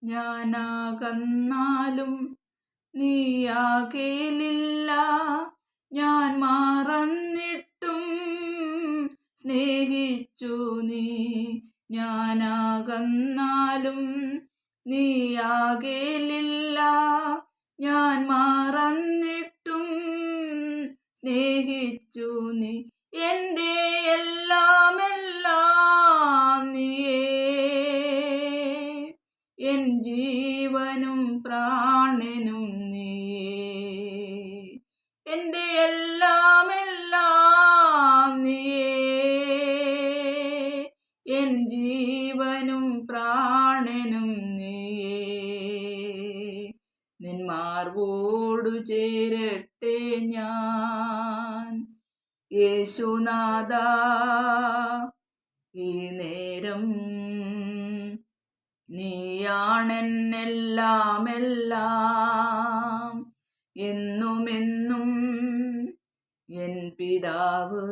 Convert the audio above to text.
ഞാനാകന്നാലും നീയാകേലില്ല. ഞാൻ മറന്നിട്ടും സ്നേഹിച്ചു നീ. ഞാനാകന്നാലും നീയാകേലില്ല. ഞാൻ മറന്നിട്ടും സ്നേഹിച്ചു നീ. എൻ്റെ എല്ലാമെല്ലാം നീയേ, എൻ ജീവനും പ്രാണനും നീയേ. എൻ്റെ എല്ലാമെല്ലാം നീയേ, എൻ ജീവനും പ്രാണനും നീയേ. നിൻ മാർവോടു ചേരട്ടെ ഞാൻ യേശുനാഥാ ഈ നേരം. നീയാണെന്നെല്ലാമെല്ലാം, എന്നുമെന്നും എൻ പിതാവ്.